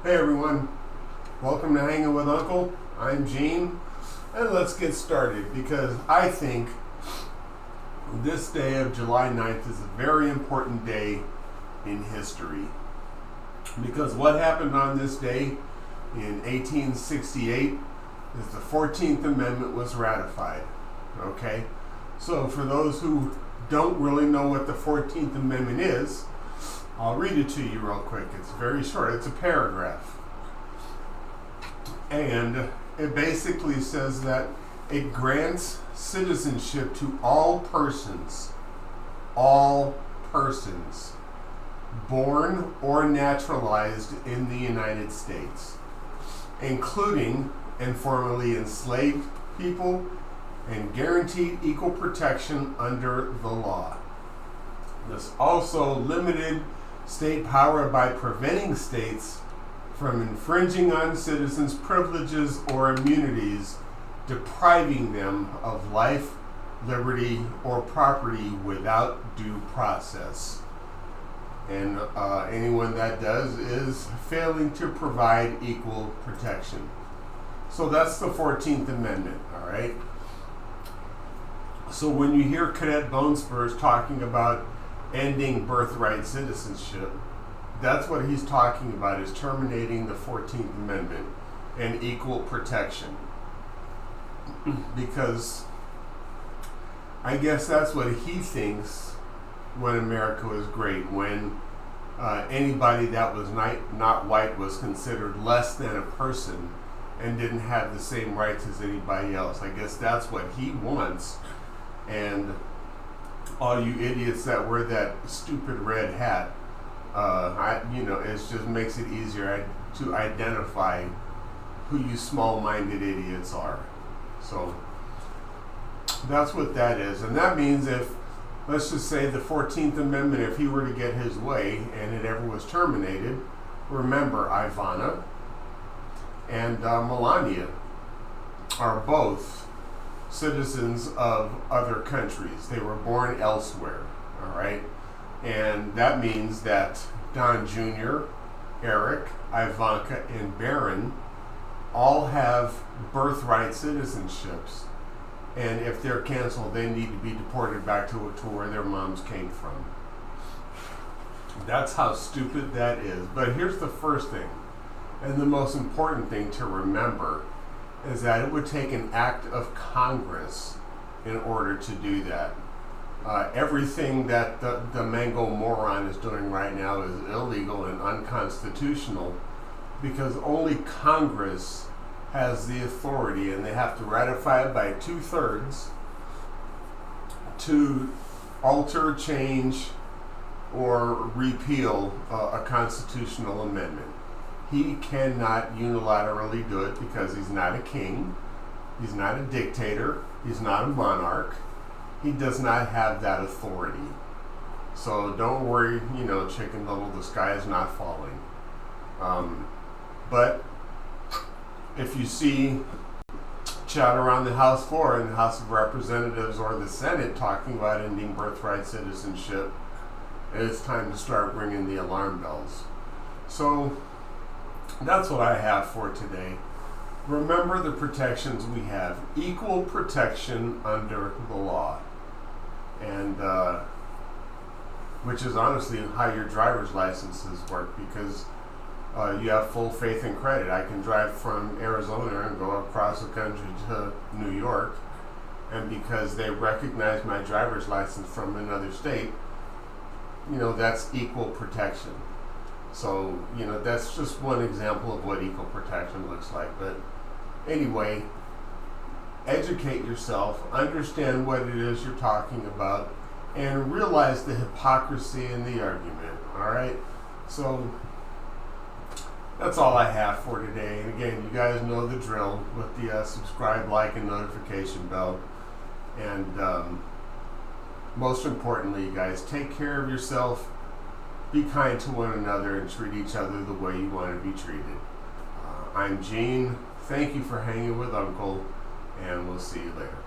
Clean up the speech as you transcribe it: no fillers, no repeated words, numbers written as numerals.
Hey everyone, welcome to Hanging with Uncle. I'm Gene, and let's get started because I think this day of July 9th is a very important day in history. Because what happened on this day in 1868 is the 14th Amendment was ratified. Okay? So for those who don't really know what the 14th Amendment is, I'll read it to you real quick. It's very short. It's a paragraph. And it basically says that it grants citizenship to all persons, born or naturalized in the United States, including and formerly enslaved people, and guaranteed equal protection under the law. This also limited state power by preventing states from infringing on citizens' privileges or immunities, depriving them of life, liberty, or property without due process. And anyone that does is failing to provide equal protection. So that's the 14th Amendment, all right? So when you hear Cadet Bonespurs talking about ending birthright citizenship, that's what he's talking about, is terminating the 14th Amendment and equal protection. Because I guess that's what he thinks when America was great, when anybody that was not white was considered less than a person and didn't have the same rights as anybody else. I guess that's what he wants. And all you idiots that wear that stupid red hat, it just makes it easier to identify who you small-minded idiots are. So that's what that is. And that means if, let's just say the 14th Amendment, if he were to get his way and it ever was terminated, remember Ivana and Melania are both citizens of other countries. They were born elsewhere, all right? And that means that Don Jr., Eric, Ivanka, and Barron all have birthright citizenships. And if they're canceled, they need to be deported back to where their moms came from. That's how stupid that is. But here's the first thing, and the most important thing to remember, is that it would take an act of Congress in order to do that. Everything that the Mango moron is doing right now is illegal and unconstitutional because only Congress has the authority, and they have to ratify it by 2/3 to alter, change, or repeal a constitutional amendment. He cannot unilaterally do it because he's not a king, he's not a dictator, he's not a monarch. He does not have that authority. So don't worry, Chicken Little, the sky is not falling. But if you see chatter on the House floor in the House of Representatives or the Senate talking about ending birthright citizenship, it's time to start ringing the alarm bells. So that's what I have for today. Remember the protections we have. Equal protection under the law. And which is honestly how your driver's licenses work, because you have full faith and credit. I can drive from Arizona and go across the country to New York, and because they recognize my driver's license from another state, that's equal protection. So, that's just one example of what equal protection looks like. But anyway, educate yourself, understand what it is you're talking about, and realize the hypocrisy in the argument, all right? So that's all I have for today. And again, you guys know the drill with the subscribe, like, and notification bell. And most importantly, you guys, take care of yourself. Be kind to one another and treat each other the way you want to be treated. I'm Gene. Thank you for hanging with Uncle, and we'll see you later.